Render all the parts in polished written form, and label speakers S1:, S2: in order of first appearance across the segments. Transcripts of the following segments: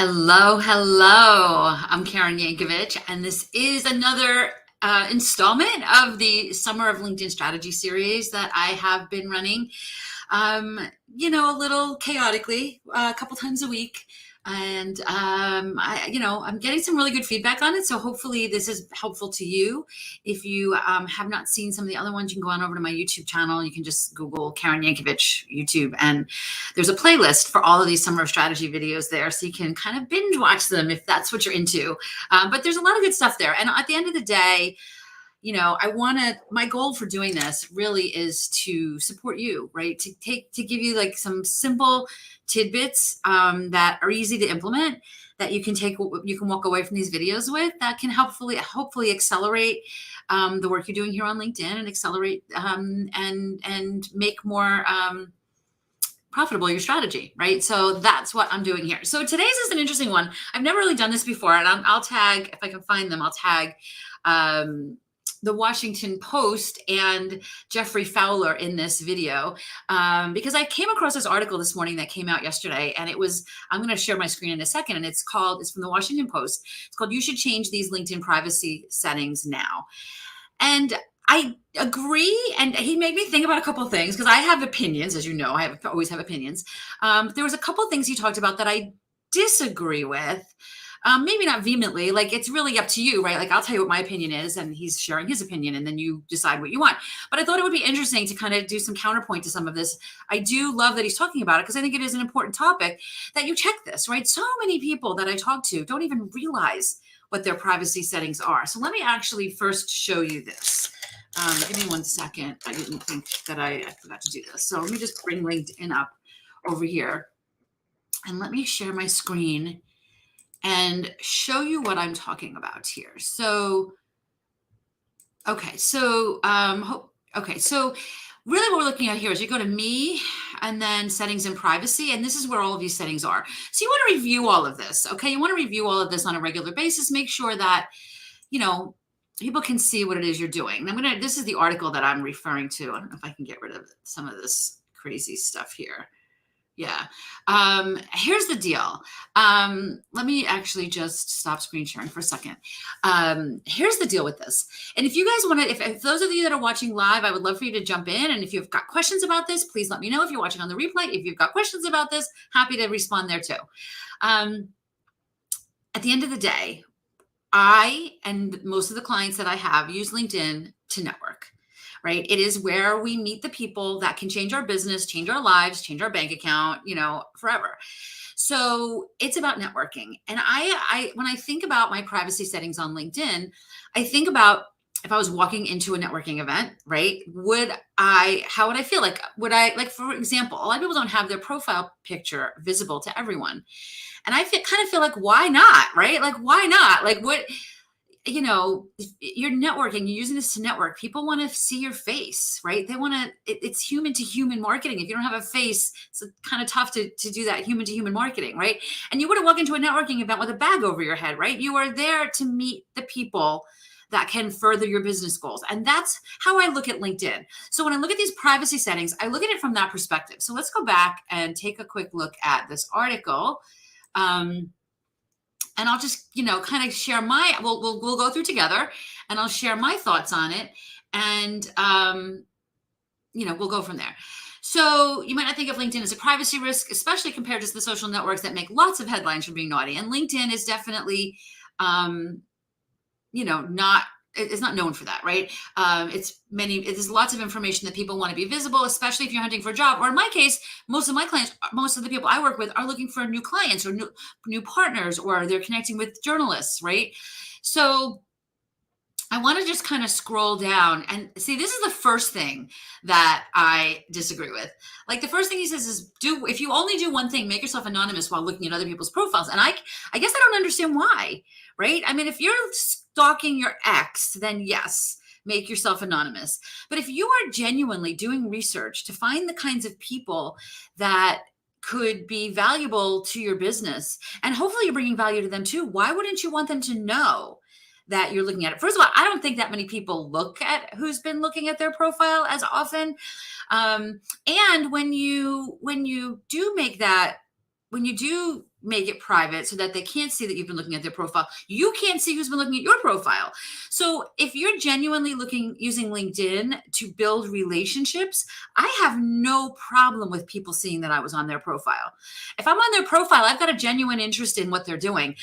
S1: Hello, hello. I'm Karen Yankovich, and this is another installment of the Summer of LinkedIn Strategy series that I have been running, a little chaotically, a couple times a week. And I'm getting some really good feedback on it. So hopefully this is helpful to you. If you have not seen some of the other ones, you can go on over to my YouTube channel. You can just Google Karen Yankovich YouTube, and there's a playlist for all of these summer of strategy videos there. So you can kind of binge watch them if that's what you're into. But there's a lot of good stuff there. And at the end of the day, my goal for doing this really is to support you, right? To give you like some simple tidbits that are easy to implement, that you can walk away from these videos with, that can hopefully accelerate the work you're doing here on LinkedIn, and accelerate and make more profitable your strategy, right? So that's what I'm doing here. So today's is an interesting one. I've never really done this before, and I'll tag, if I can find them, I'll tag the Washington Post and Jeffrey Fowler in this video, because I came across this article this morning that came out yesterday, and I'm going to share my screen in a second, and it's from the Washington Post. It's called "You Should Change These LinkedIn Privacy Settings Now." And I agree, and he made me think about a couple of things, because I have opinions, as you know. Always have opinions. There was a couple of things he talked about that I disagree with. Maybe not vehemently, like it's really up to you, right? Like I'll tell you what my opinion is, and he's sharing his opinion, and then you decide what you want. But I thought it would be interesting to kind of do some counterpoint to some of this. I do love that he's talking about it, because I think it is an important topic that you check this, right? So many people that I talk to don't even realize what their privacy settings are. So let me actually first show you this. Give me 1 second. I didn't think that I forgot to do this. So let me just bring LinkedIn up over here, and let me share my screen and show you what I'm talking about here. So, okay. So, really what we're looking at here is you go to me and then settings and privacy, and this is where all of these settings are. So you want to review all of this. Okay. You want to review all of this on a regular basis. Make sure that, people can see what it is you're doing. This is the article that I'm referring to. I don't know if I can get rid of some of this crazy stuff here. Yeah. Here's the deal. Let me actually just stop screen sharing for a second. Here's the deal with this. And if you guys want to, if those of you that are watching live, I would love for you to jump in. And if you've got questions about this, please let me know. If you're watching on the replay, if you've got questions about this, happy to respond there too. At the end of the day, I and most of the clients that I have use LinkedIn to network. Right? It is where we meet the people that can change our business, change our lives, change our bank account, forever. So it's about networking. And when I think about my privacy settings on LinkedIn, I think about if I was walking into a networking event, right? How would I feel? Like, for example, a lot of people don't have their profile picture visible to everyone. And I kind of feel like, why not? Right? Like, why not? Like, if you're networking, you're using this to network. People want to see your face, right? They want to, it's human to human marketing. If you don't have a face, it's kind of tough to do that human to human marketing, right? And you wouldn't walk into a networking event with a bag over your head, right? You are there to meet the people that can further your business goals. And that's how I look at LinkedIn. So when I look at these privacy settings, I look at it from that perspective. So let's go back and take a quick look at this article. And I'll just, kind of share we'll go through together, and I'll share my thoughts on it. And, we'll go from there. So you might not think of LinkedIn as a privacy risk, especially compared to the social networks that make lots of headlines for being naughty. And LinkedIn is definitely, it's not known for that, right? There's lots of information that people want to be visible, especially if you're hunting for a job. Or in my case, most of my clients, most of the people I work with are looking for new clients or new partners, or they're connecting with journalists, right? So I want to just kind of scroll down and see, this is the first thing that I disagree with. Like, the first thing he says is, if you only do one thing, make yourself anonymous while looking at other people's profiles. And I guess I don't understand why, right? I mean, if you're stalking your ex, then yes, make yourself anonymous. But if you are genuinely doing research to find the kinds of people that could be valuable to your business, and hopefully you're bringing value to them too, why wouldn't you want them to know that you're looking at it? First of all, I don't think that many people look at who's been looking at their profile as often. And when you do make that, when you do make it private so that they can't see that you've been looking at their profile. You can't see who's been looking at your profile. So if you're genuinely using LinkedIn to build relationships, I have no problem with people seeing that I was on their profile. If I'm on their profile, I've got a genuine interest in what they're doing.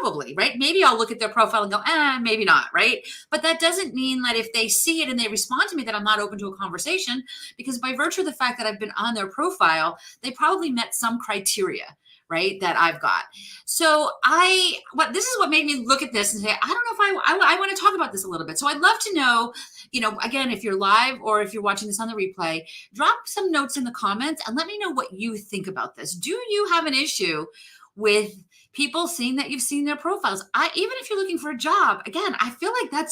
S1: Probably, right? Maybe I'll look at their profile and go, maybe not, right? But that doesn't mean that if they see it and they respond to me that I'm not open to a conversation, because by virtue of the fact that I've been on their profile, they probably met some criteria, right, that I've got. So this is what made me look at this and say, I don't know if I want to talk about this a little bit. So I'd love to know, again, if you're live or if you're watching this on the replay, drop some notes in the comments and let me know what you think about this. Do you have an issue with people seeing that you've seen their profiles? Even if you're looking for a job, again, I feel like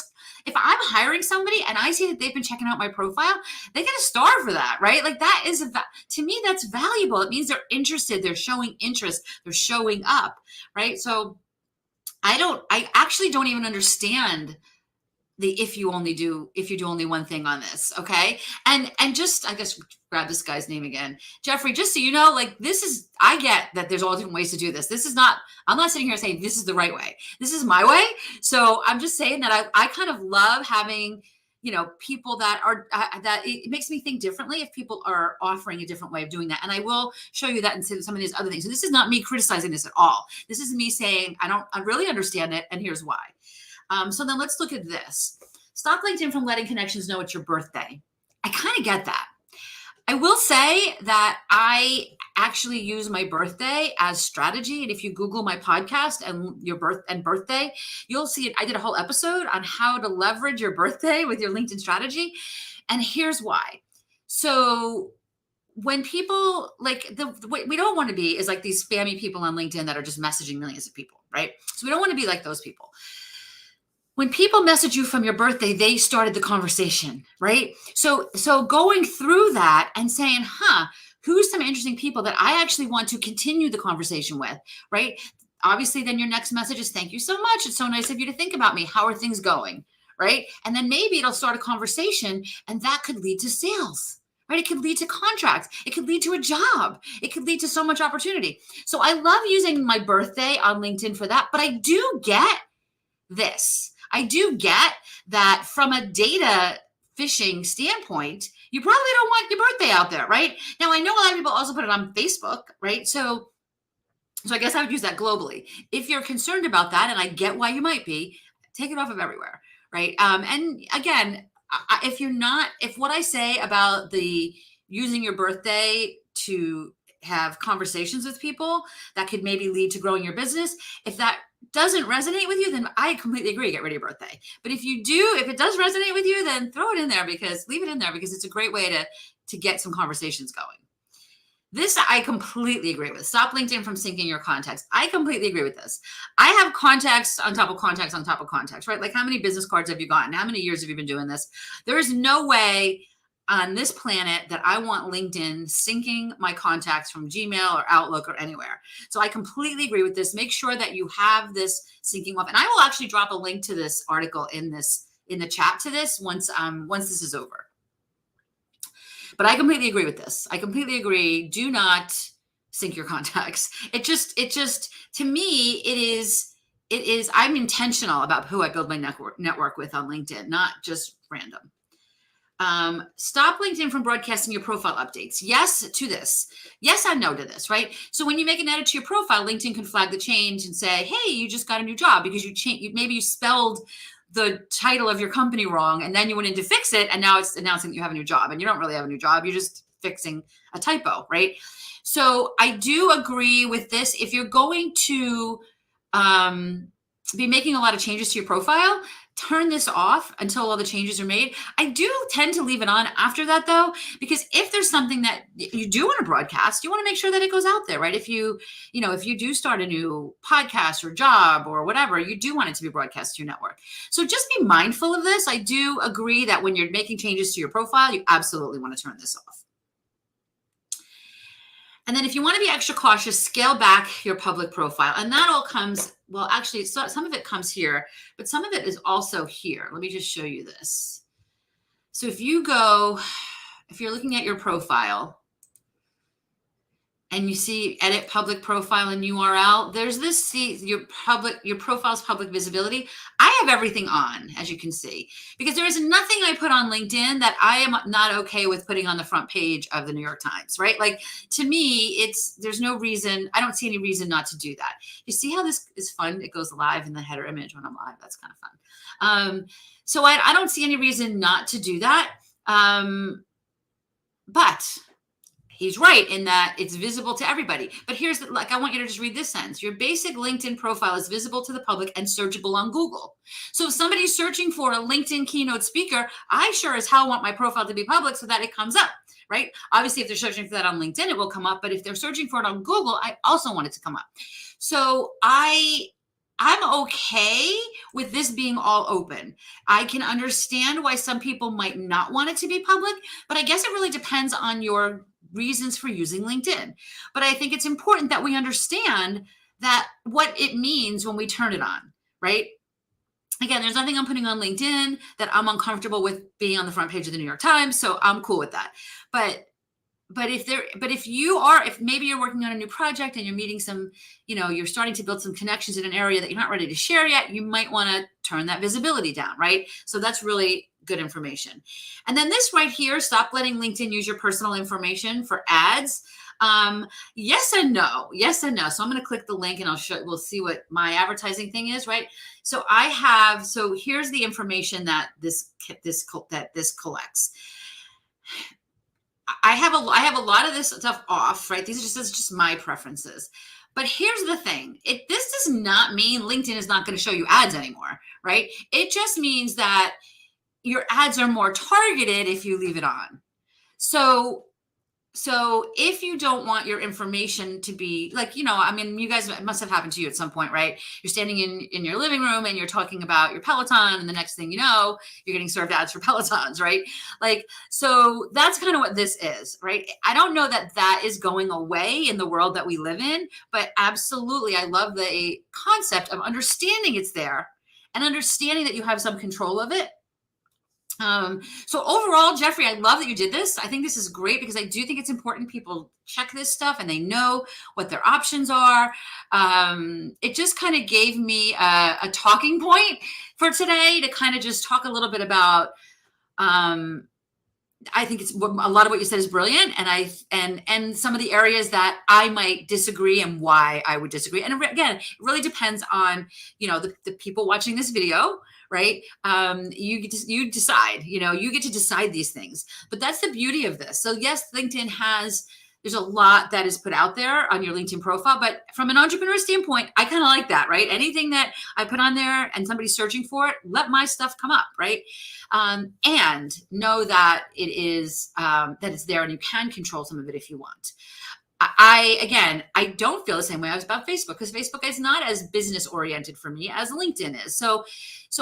S1: if I'm hiring somebody and I see that they've been checking out my profile, they get a star for that, right? Like that is, to me, that's valuable. It means they're interested, they're showing interest, they're showing up, right? So I actually don't even understand if you do only one thing on this, okay? And just, I guess, grab this guy's name again, Jeffrey, just so you know, like I get that there's all different ways to do this. I'm not sitting here saying this is the right way. This is my way. So I'm just saying that I kind of love having, people that are, that it makes me think differently if people are offering a different way of doing that. And I will show you that in some of these other things. So this is not me criticizing this at all. This is me saying, I really understand it. And here's why. So then let's look at this. Stop LinkedIn from letting connections know it's your birthday. I kind of get that. I will say that I actually use my birthday as strategy. And if you Google my podcast and your birthday, you'll see it. I did a whole episode on how to leverage your birthday with your LinkedIn strategy. And here's why. So when people what we don't want to be is like these spammy people on LinkedIn that are just messaging millions of people, right? So we don't want to be like those people. When people message you from your birthday, they started the conversation, right? So going through that and saying, who's some interesting people that I actually want to continue the conversation with, right? Obviously, then your next message is, thank you so much. It's so nice of you to think about me. How are things going, right? And then maybe it'll start a conversation and that could lead to sales, right? It could lead to contracts. It could lead to a job. It could lead to so much opportunity. So I love using my birthday on LinkedIn for that, but I do get this. I do get that from a data phishing standpoint, you probably don't want your birthday out there, right? Now, I know a lot of people also put it on Facebook, right? So I guess I would use that globally. If you're concerned about that, and I get why you might be, take it off of everywhere, right? And again, if what I say about the using your birthday to have conversations with people that could maybe lead to growing your business, if that doesn't resonate with you, then I completely agree. Get rid of your birthday. But if it does resonate with you, then leave it in there because it's a great way to get some conversations going. This I completely agree with. Stop LinkedIn from syncing your contacts. I completely agree with this. I have contacts on top of contacts on top of contacts, right? Like how many business cards have you gotten? How many years have you been doing this? There is no way on this planet that I want LinkedIn syncing my contacts from Gmail or Outlook or anywhere. So I completely agree with this. Make sure that you have this syncing off. And I will actually drop a link to this article in the chat to this once this is over. But I completely agree with this. I completely agree. Do not sync your contacts. It just to me, it is I'm intentional about who I build my network with on LinkedIn, not just random. Stop LinkedIn from broadcasting your profile updates. Yes to this. Yes and no to this, right? So when you make an edit to your profile, LinkedIn can flag the change and say, hey, you just got a new job because maybe you spelled the title of your company wrong and then you went in to fix it and now it's announcing that you have a new job and you don't really have a new job. You're just fixing a typo, right? So I do agree with this. If you're going to be making a lot of changes to your profile, turn this off until all the changes are made. I do tend to leave it on after that though, because if there's something that you do want to broadcast, you want to make sure that it goes out there, right? If you do start a new podcast or job or whatever, you do want it to be broadcast to your network. So just be mindful of this. I do agree that when you're making changes to your profile, you absolutely want to turn this off. And then if you want to be extra cautious, scale back your public profile. And that all comes, well, actually, some of it comes here, but some of it is also here. Let me just show you this. So if you're looking at your profile and you see edit public profile and URL, there's this, see your profile's public visibility. I have everything on, as you can see, because there is nothing I put on LinkedIn that I am not okay with putting on the front page of the New York Times, right? Like, to me, there's no reason, I don't see any reason not to do that. You see how this is fun? It goes live in the header image when I'm live. That's kind of fun. So I don't see any reason not to do that. But he's right in that it's visible to everybody. But here's I want you to just read this sentence. Your basic LinkedIn profile is visible to the public and searchable on Google. So if somebody's searching for a LinkedIn keynote speaker, I sure as hell want my profile to be public so that it comes up, right? Obviously, if they're searching for that on LinkedIn, it will come up. But if they're searching for it on Google, I also want it to come up. So I'm okay with this being all open. I can understand why some people might not want it to be public, but I guess it really depends on your reasons for using LinkedIn. But I think it's important that we understand that what it means when we turn it on, right? Again, there's nothing I'm putting on LinkedIn that I'm uncomfortable with being on the front page of the New York Times, so I'm cool with that. But if maybe you're working on a new project and you're meeting some, you're starting to build some connections in an area that you're not ready to share yet, you might want to turn that visibility down, right? So that's really good information. And then this right here, stop letting LinkedIn use your personal information for ads. Yes and no. So I'm going to click the link and we'll see what my advertising thing is, right? So here's the information that this collects. I have a lot of this stuff off, right? This is just my preferences. But here's the thing. This does not mean LinkedIn is not going to show you ads anymore, right? It just means that your ads are more targeted if you leave it on. So if you don't want your information to be like, you guys, it must have happened to you at some point, right? You're standing in your living room and you're talking about your Peloton, and the next thing you know, you're getting served ads for Pelotons, right? Like, so that's kind of what this is, right? I don't know that is going away in the world that we live in, but absolutely, I love the concept of understanding it's there and understanding that you have some control of it. So overall, Jeffrey, I love that you did this. I think this is great because I do think it's important people check this stuff and they know what their options are. It just kind of gave me a talking point for today to kind of just talk a little bit about, I think a lot of what you said is brilliant. And some of the areas that I might disagree and why I would disagree. And again, it really depends on, the people watching this video, right? You decide, you get to decide these things, but that's the beauty of this. So yes, LinkedIn there's a lot that is put out there on your LinkedIn profile, but from an entrepreneur standpoint, I kind of like that, right? Anything that I put on there and somebody's searching for it, let my stuff come up, right? And know that it's there and you can control some of it if you want. I don't feel the same way I was about Facebook, because Facebook is not as business oriented for me as LinkedIn is. So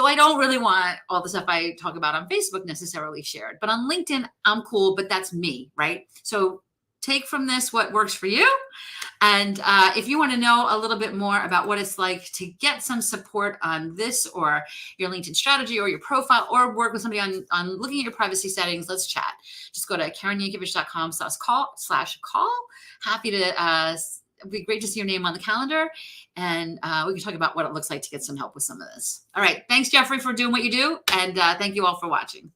S1: I don't really want all the stuff I talk about on Facebook necessarily shared, but on LinkedIn, I'm cool, but that's me, right? So take from this what works for you. And if you want to know a little bit more about what it's like to get some support on this or your LinkedIn strategy or your profile, or work with somebody on looking at your privacy settings, let's chat. Just go to KarenYankovich.com/call. Happy to, it'd be great to see your name on the calendar, and we can talk about what it looks like to get some help with some of this. All right. Thanks, Jeffrey, for doing what you do. And thank you all for watching.